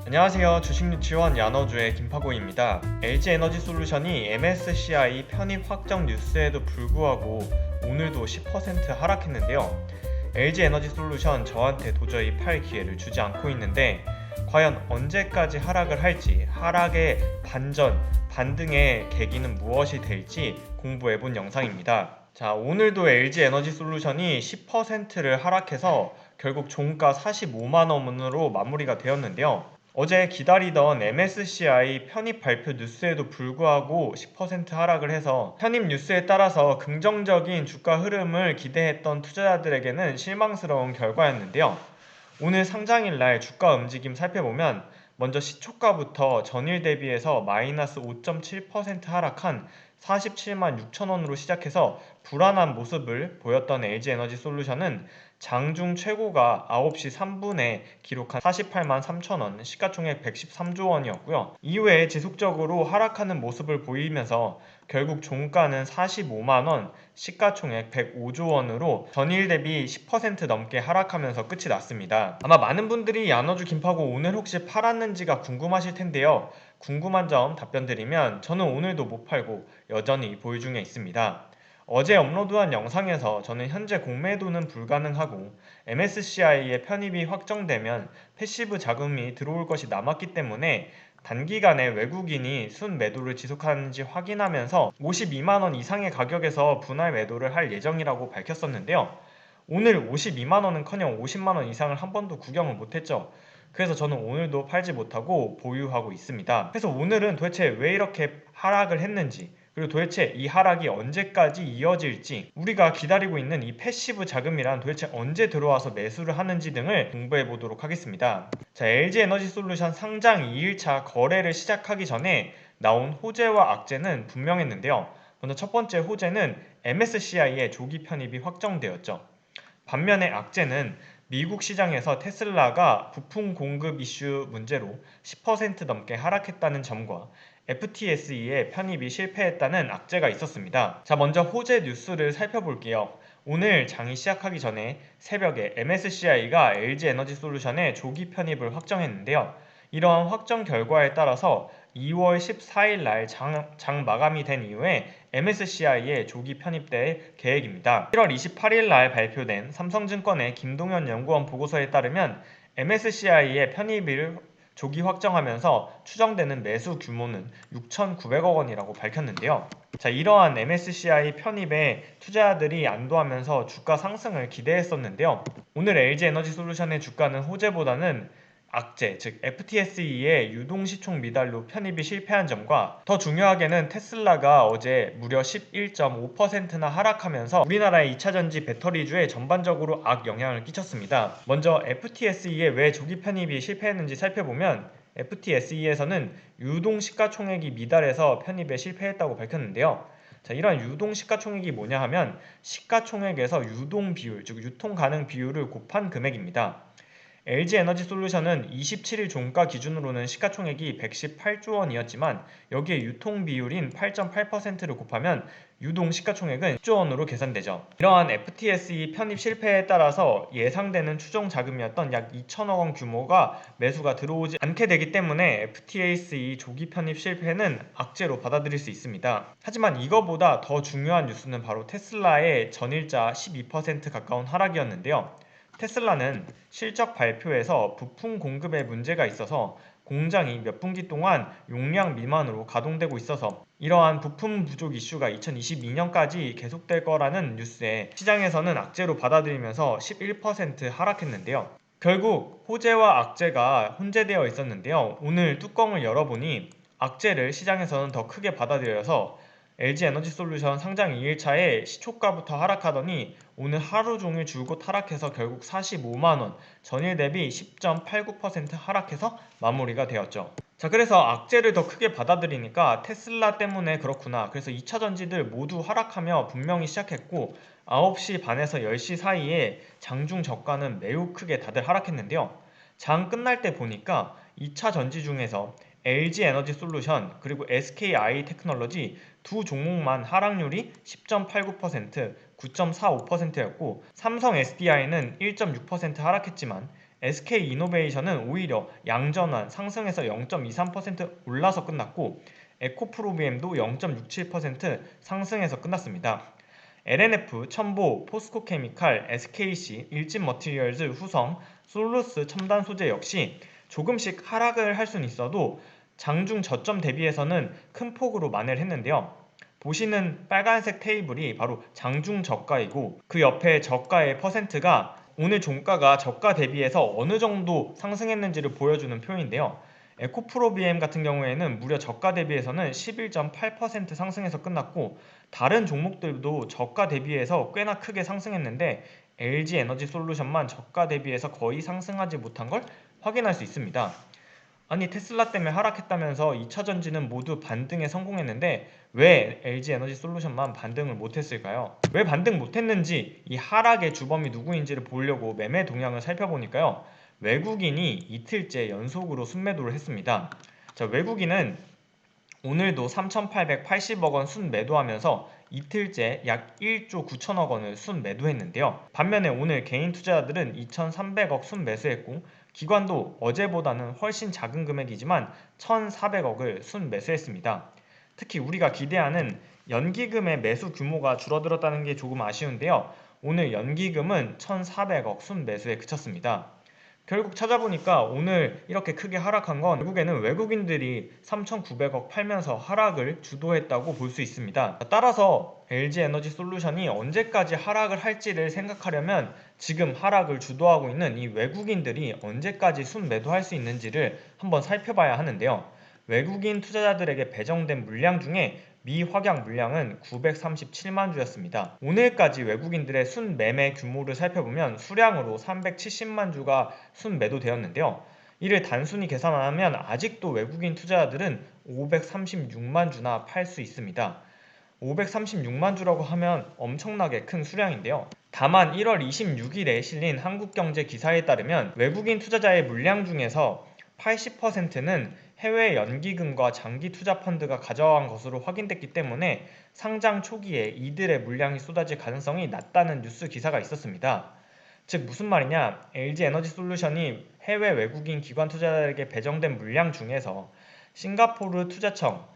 안녕하세요. 주식유치원 야너주의 김파고입니다. LG에너지솔루션이 MSCI 편입 확정 뉴스에도 불구하고 오늘도 10% 하락했는데요. LG에너지솔루션 저한테 도저히 팔 기회를 주지 않고 있는데 과연 언제까지 하락을 할지, 하락의 반등의 계기는 무엇이 될지 공부해본 영상입니다. 자, 오늘도 LG에너지솔루션이 10%를 하락해서 결국 종가 45만원으로 마무리가 되었는데요. 어제 기다리던 MSCI 편입 발표 뉴스에도 불구하고 10% 하락을 해서 편입 뉴스에 따라서 긍정적인 주가 흐름을 기대했던 투자자들에게는 실망스러운 결과였는데요. 오늘 상장일 날 주가 움직임 살펴보면 먼저 시초가부터 전일 대비해서 마이너스 5.7% 하락한 47만 6천원으로 시작해서 불안한 모습을 보였던 LG에너지솔루션은 장중 최고가 9시 3분에 기록한 48만 3천원, 시가총액 113조 원이었고요. 이후에 지속적으로 하락하는 모습을 보이면서 결국 종가는 45만원, 시가총액 105조 원으로 전일 대비 10% 넘게 하락하면서 끝이 났습니다. 아마 많은 분들이 야너주 김파고 오늘 혹시 팔았는지가 궁금하실 텐데요. 궁금한 점 답변 드리면 저는 오늘도 못 팔고 여전히 보유 중에 있습니다. 어제 업로드한 영상에서 저는 현재 공매도는 불가능하고 MSCI의 편입이 확정되면 패시브 자금이 들어올 것이 남았기 때문에 단기간에 외국인이 순 매도를 지속하는지 확인하면서 52만원 이상의 가격에서 분할 매도를 할 예정이라고 밝혔었는데요. 오늘 52만원은커녕 50만원 이상을 한 번도 구경을 못했죠. 그래서 저는 오늘도 팔지 못하고 보유하고 있습니다. 그래서 오늘은 도대체 왜 이렇게 하락을 했는지, 그리고 도대체 이 하락이 언제까지 이어질지, 우리가 기다리고 있는 이 패시브 자금이란 도대체 언제 들어와서 매수를 하는지 등을 공부해 보도록 하겠습니다. 자, LG에너지솔루션 상장 2일차 거래를 시작하기 전에 나온 호재와 악재는 분명했는데요. 먼저 첫 번째 호재는 MSCI의 조기 편입이 확정되었죠. 반면에 악재는 미국 시장에서 테슬라가 부품 공급 이슈 문제로 10% 넘게 하락했다는 점과 FTSE의 편입이 실패했다는 악재가 있었습니다. 자, 먼저 호재 뉴스를 살펴볼게요. 오늘 장이 시작하기 전에 새벽에 MSCI가 LG에너지솔루션의 조기 편입을 확정했는데요. 이러한 확정 결과에 따라서 2월 14일 날 장 마감이 된 이후에 MSCI에 조기 편입될 계획입니다. 1월 28일 날 발표된 삼성증권의 김동현 연구원 보고서에 따르면 MSCI의 편입을 조기 확정하면서 추정되는 매수 규모는 6,900억 원이라고 밝혔는데요. 자, 이러한 MSCI 편입에 투자자들이 안도하면서 주가 상승을 기대했었는데요. 오늘 LG에너지솔루션의 주가는 호재보다는 악재, 즉 FTSE의 유동시총 미달로 편입이 실패한 점과 더 중요하게는 테슬라가 어제 무려 11.5%나 하락하면서 우리나라의 2차전지 배터리주에 전반적으로 악영향을 끼쳤습니다. 먼저 FTSE의 왜 조기 편입이 실패했는지 살펴보면 FTSE에서는 유동시가총액이 미달해서 편입에 실패했다고 밝혔는데요. 자, 이러한 유동시가총액이 뭐냐 하면 시가총액에서 유동비율, 즉 유통가능 비율을 곱한 금액입니다. LG에너지솔루션은 27일 종가 기준으로는 시가총액이 118조 원이었지만 여기에 유통비율인 8.8%를 곱하면 유동 시가총액은 10조 원으로 계산되죠. 이러한 FTSE 편입 실패에 따라서 예상되는 추정 자금이었던 약 2천억 원 규모가 매수가 들어오지 않게 되기 때문에 FTSE 조기 편입 실패는 악재로 받아들일 수 있습니다. 하지만 이거보다 더 중요한 뉴스는 바로 테슬라의 전일자 12% 가까운 하락이었는데요. 테슬라는 실적 발표에서 부품 공급에 문제가 있어서 공장이 몇 분기 동안 용량 미만으로 가동되고 있어서 이러한 부품 부족 이슈가 2022년까지 계속될 거라는 뉴스에 시장에서는 악재로 받아들이면서 11% 하락했는데요. 결국 호재와 악재가 혼재되어 있었는데요. 오늘 뚜껑을 열어보니 악재를 시장에서는 더 크게 받아들여서 LG에너지솔루션 상장 2일차에 시초가부터 하락하더니 오늘 하루 종일 줄곧 하락해서 결국 45만원, 전일 대비 10.89% 하락해서 마무리가 되었죠. 자, 그래서 악재를 더 크게 받아들이니까 테슬라 때문에 그렇구나. 그래서 2차 전지들 모두 하락하며 분명히 시작했고 9시 반에서 10시 사이에 장중 저가는 매우 크게 다들 하락했는데요. 장 끝날 때 보니까 2차 전지 중에서 LG에너지솔루션 그리고 SKI 테크놀로지 두 종목만 하락률이 10.89%, 9.45%였고 삼성 SDI는 1.6% 하락했지만 SK이노베이션은 오히려 양전환 상승해서 0.23% 올라서 끝났고 에코프로비엠도 0.67% 상승해서 끝났습니다. LNF, 첨보, 포스코케미칼, SKC, 일진머티리얼즈, 후성, 솔루스 첨단소재 역시 조금씩 하락을 할 수는 있어도 장중 저점 대비해서는 큰 폭으로 만회를 했는데요. 보시는 빨간색 테이블이 바로 장중 저가이고 그 옆에 저가의 퍼센트가 오늘 종가가 저가 대비해서 어느 정도 상승했는지를 보여주는 표인데요. 에코프로비엠 같은 경우에는 무려 저가 대비해서는 11.8% 상승해서 끝났고 다른 종목들도 저가 대비해서 꽤나 크게 상승했는데 LG에너지솔루션만 저가 대비해서 거의 상승하지 못한 걸 확인할 수 있습니다. 아니 테슬라 때문에 하락했다면서 2차전지는 모두 반등에 성공했는데 왜 LG에너지솔루션만 반등을 못했을까요? 왜 반등 못했는지 이 하락의 주범이 누구인지를 보려고 매매 동향을 살펴보니까요. 외국인이 이틀째 연속으로 순매도를 했습니다. 자, 외국인은 오늘도 3,880억 원 순매도하면서 이틀째 약 1조 9천억 원을 순매도했는데요. 반면에 오늘 개인 투자자들은 2,300억 순매수했고 기관도 어제보다는 훨씬 작은 금액이지만 1,400억을 순매수했습니다. 특히 우리가 기대하는 연기금의 매수 규모가 줄어들었다는 게 조금 아쉬운데요. 오늘 연기금은 1,400억 순매수에 그쳤습니다. 결국 찾아보니까 오늘 이렇게 크게 하락한 건 결국에는 외국인들이 3,900억 팔면서 하락을 주도했다고 볼 수 있습니다. 따라서 LG에너지솔루션이 언제까지 하락을 할지를 생각하려면 지금 하락을 주도하고 있는 이 외국인들이 언제까지 순매도할 수 있는지를 한번 살펴봐야 하는데요. 외국인 투자자들에게 배정된 물량 중에 미확약 물량은 937만 주였습니다. 오늘까지 외국인들의 순매매 규모를 살펴보면 수량으로 370만 주가 순매도되었는데요. 이를 단순히 계산하면 아직도 외국인 투자자들은 536만 주나 팔 수 있습니다. 536만 주라고 하면 엄청나게 큰 수량인데요. 다만 1월 26일에 실린 한국경제 기사에 따르면 외국인 투자자의 물량 중에서 80%는 해외 연기금과 장기 투자 펀드가 가져간 것으로 확인됐기 때문에 상장 초기에 이들의 물량이 쏟아질 가능성이 낮다는 뉴스 기사가 있었습니다. 즉 무슨 말이냐, LG에너지솔루션이 해외 외국인 기관 투자자에게 배정된 물량 중에서 싱가포르 투자청,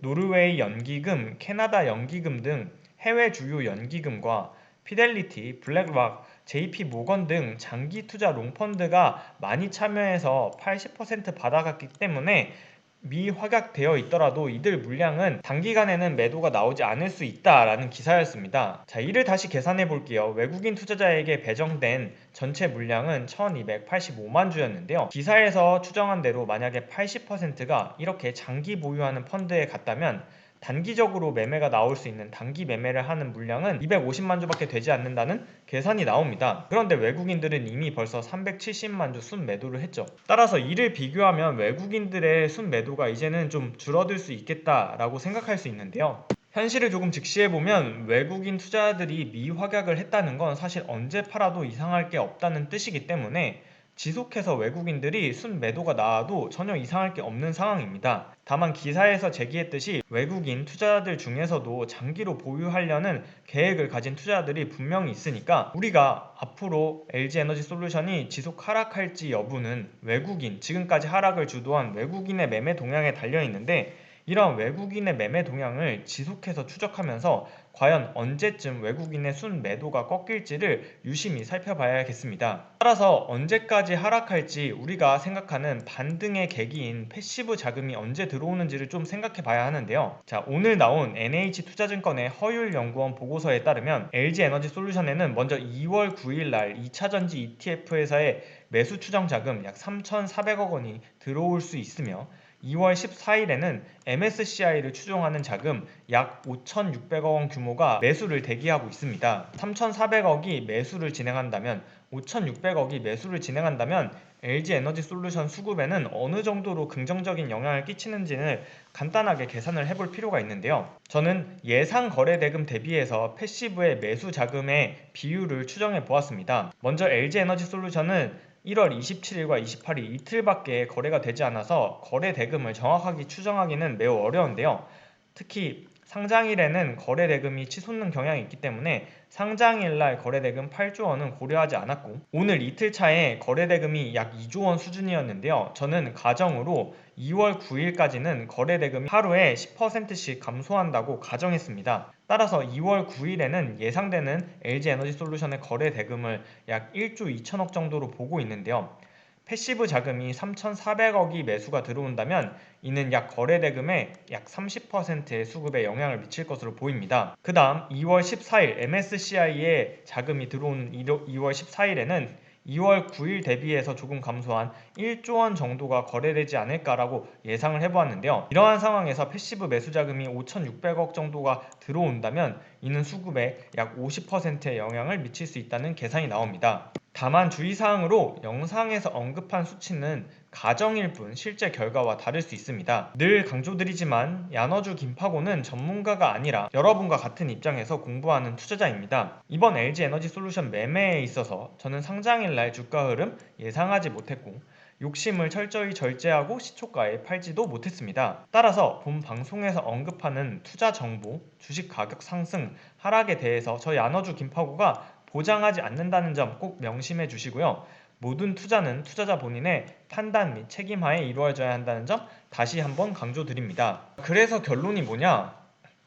노르웨이 연기금, 캐나다 연기금 등 해외 주요 연기금과 피델리티, 블랙락, JP모건 등 장기 투자 롱펀드가 많이 참여해서 80% 받아갔기 때문에 미확약되어 있더라도 이들 물량은 단기간에는 매도가 나오지 않을 수 있다라는 기사였습니다. 자, 이를 다시 계산해 볼게요. 외국인 투자자에게 배정된 전체 물량은 1285만 주였는데요. 기사에서 추정한 대로 만약에 80%가 이렇게 장기 보유하는 펀드에 갔다면 단기적으로 매매가 나올 수 있는 단기 매매를 하는 물량은 250만 주밖에 되지 않는다는 계산이 나옵니다. 그런데 외국인들은 이미 벌써 370만 주 순매도를 했죠. 따라서 이를 비교하면 외국인들의 순매도가 이제는 좀 줄어들 수 있겠다라고 생각할 수 있는데요. 현실을 조금 직시해보면 외국인 투자자들이 미확약을 했다는 건 사실 언제 팔아도 이상할 게 없다는 뜻이기 때문에 지속해서 외국인들이 순매도가 나와도 전혀 이상할 게 없는 상황입니다. 다만 기사에서 제기했듯이 외국인 투자자들 중에서도 장기로 보유하려는 계획을 가진 투자자들이 분명히 있으니까 우리가 앞으로 LG에너지솔루션이 지속 하락할지 여부는 외국인, 지금까지 하락을 주도한 외국인의 매매 동향에 달려있는데 이런 외국인의 매매 동향을 지속해서 추적하면서 과연 언제쯤 외국인의 순매도가 꺾일지를 유심히 살펴봐야겠습니다. 따라서 언제까지 하락할지 우리가 생각하는 반등의 계기인 패시브 자금이 언제 들어오는지를 좀 생각해 봐야 하는데요. 자, 오늘 나온 NH투자증권의 허율연구원 보고서에 따르면 LG에너지솔루션에는 먼저 2월 9일 날 2차전지 ETF에서의 매수 추정 자금 약 3,400억 원이 들어올 수 있으며 2월 14일에는 MSCI를 추종하는 자금 약 5,600억 원 규모가 매수를 대기하고 있습니다. 3,400억이 매수를 진행한다면 5,600억이 매수를 진행한다면 LG에너지솔루션 수급에는 어느 정도로 긍정적인 영향을 끼치는지는 간단하게 계산을 해볼 필요가 있는데요. 저는 예상 거래 대금 대비해서 패시브의 매수 자금의 비율을 추정해 보았습니다. 먼저 LG에너지솔루션은 1월 27일과 28일 이틀밖에 거래가 되지 않아서 거래 대금을 정확하게 추정하기는 매우 어려운데요. 특히 상장일에는 거래대금이 치솟는 경향이 있기 때문에 상장일날 거래대금 8조 원은 고려하지 않았고, 오늘 이틀 차에 거래대금이 약 2조 원 수준이었는데요. 저는 가정으로 2월 9일까지는 거래대금이 하루에 10%씩 감소한다고 가정했습니다. 따라서 2월 9일에는 예상되는 LG에너지솔루션의 거래대금을 약 1조 2천억 정도로 보고 있는데요. 패시브 자금이 3,400억이 매수가 들어온다면 이는 약 거래대금의 약 30%의 수급에 영향을 미칠 것으로 보입니다. 그 다음 2월 14일 MSCI에 자금이 들어오는 2월 14일에는 2월 9일 대비해서 조금 감소한 1조 원 정도가 거래되지 않을까라고 예상을 해보았는데요. 이러한 상황에서 패시브 매수 자금이 5,600억 정도가 들어온다면 이는 수급에 약 50%의 영향을 미칠 수 있다는 계산이 나옵니다. 다만 주의사항으로 영상에서 언급한 수치는 가정일 뿐 실제 결과와 다를 수 있습니다. 늘 강조드리지만 야너주 김파고는 전문가가 아니라 여러분과 같은 입장에서 공부하는 투자자입니다. 이번 LG에너지솔루션 매매에 있어서 저는 상장일날 주가 흐름 예상하지 못했고 욕심을 철저히 절제하고 시초가에 팔지도 못했습니다. 따라서 본 방송에서 언급하는 투자 정보, 주식 가격 상승, 하락에 대해서 저 야너주 김파고가 보장하지 않는다는 점 꼭 명심해 주시고요. 모든 투자는 투자자 본인의 판단 및 책임하에 이루어져야 한다는 점 다시 한번 강조드립니다. 그래서 결론이 뭐냐?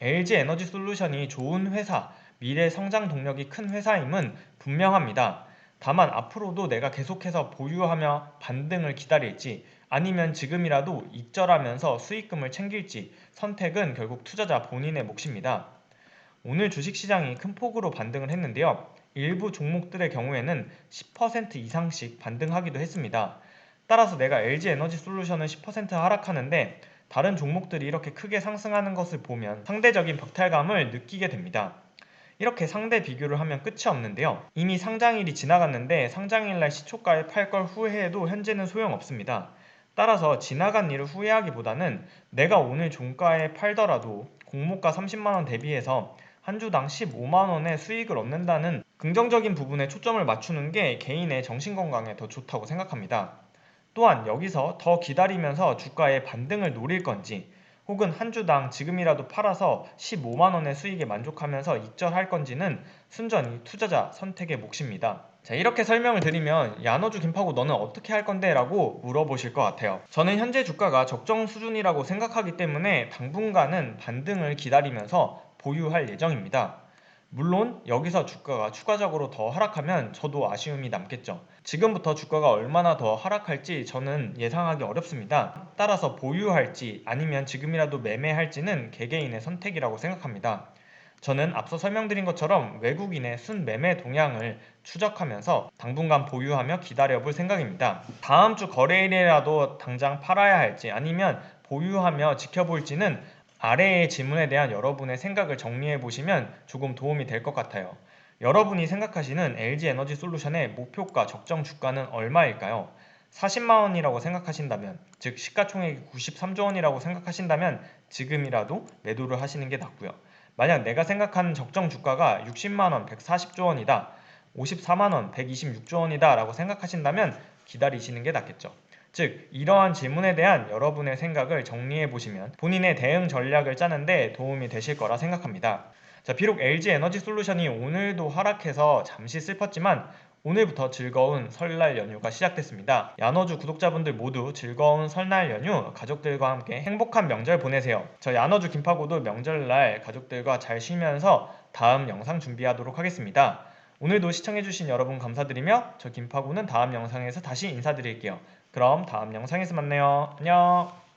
LG에너지솔루션이 좋은 회사, 미래 성장 동력이 큰 회사임은 분명합니다. 다만 앞으로도 내가 계속해서 보유하며 반등을 기다릴지 아니면 지금이라도 익절하면서 수익금을 챙길지 선택은 결국 투자자 본인의 몫입니다. 오늘 주식시장이 큰 폭으로 반등을 했는데요. 일부 종목들의 경우에는 10% 이상씩 반등하기도 했습니다. 따라서 내가 LG에너지솔루션은 10% 하락하는데 다른 종목들이 이렇게 크게 상승하는 것을 보면 상대적인 박탈감을 느끼게 됩니다. 이렇게 상대 비교를 하면 끝이 없는데요. 이미 상장일이 지나갔는데 상장일날 시초가에 팔 걸 후회해도 현재는 소용없습니다. 따라서 지나간 일을 후회하기보다는 내가 오늘 종가에 팔더라도 공모가 30만원 대비해서 한 주당 15만원의 수익을 얻는다는 긍정적인 부분에 초점을 맞추는 게 개인의 정신건강에 더 좋다고 생각합니다. 또한 여기서 더 기다리면서 주가의 반등을 노릴 건지 혹은 한 주당 지금이라도 팔아서 15만원의 수익에 만족하면서 익절할 건지는 순전히 투자자 선택의 몫입니다. 자, 이렇게 설명을 드리면 야너주 김파고 너는 어떻게 할 건데? 라고 물어보실 것 같아요. 저는 현재 주가가 적정 수준이라고 생각하기 때문에 당분간은 반등을 기다리면서 보유할 예정입니다. 물론 여기서 주가가 추가적으로 더 하락하면 저도 아쉬움이 남겠죠. 지금부터 주가가 얼마나 더 하락할지 저는 예상하기 어렵습니다. 따라서 보유할지 아니면 지금이라도 매매할지는 개개인의 선택이라고 생각합니다. 저는 앞서 설명드린 것처럼 외국인의 순매매 동향을 추적하면서 당분간 보유하며 기다려볼 생각입니다. 다음 주 거래일이라도 당장 팔아야 할지 아니면 보유하며 지켜볼지는 아래의 질문에 대한 여러분의 생각을 정리해 보시면 조금 도움이 될 것 같아요. 여러분이 생각하시는 LG에너지솔루션의 목표가 적정 주가는 얼마일까요? 40만원이라고 생각하신다면, 즉 시가총액이 93조 원이라고 생각하신다면 지금이라도 매도를 하시는 게 낫고요. 만약 내가 생각하는 적정 주가가 60만원, 140조 원이다, 54만원, 126조 원이다 라고 생각하신다면 기다리시는 게 낫겠죠. 즉 이러한 질문에 대한 여러분의 생각을 정리해 보시면 본인의 대응 전략을 짜는데 도움이 되실 거라 생각합니다. 자, 비록 LG에너지솔루션이 오늘도 하락해서 잠시 슬펐지만 오늘부터 즐거운 설날 연휴가 시작됐습니다. 야너주 구독자분들 모두 즐거운 설날 연휴 가족들과 함께 행복한 명절 보내세요. 저 야너주 김파고도 명절날 가족들과 잘 쉬면서 다음 영상 준비하도록 하겠습니다. 오늘도 시청해주신 여러분 감사드리며 저 김파고는 다음 영상에서 다시 인사드릴게요. 그럼 다음 영상에서 만나요. 안녕.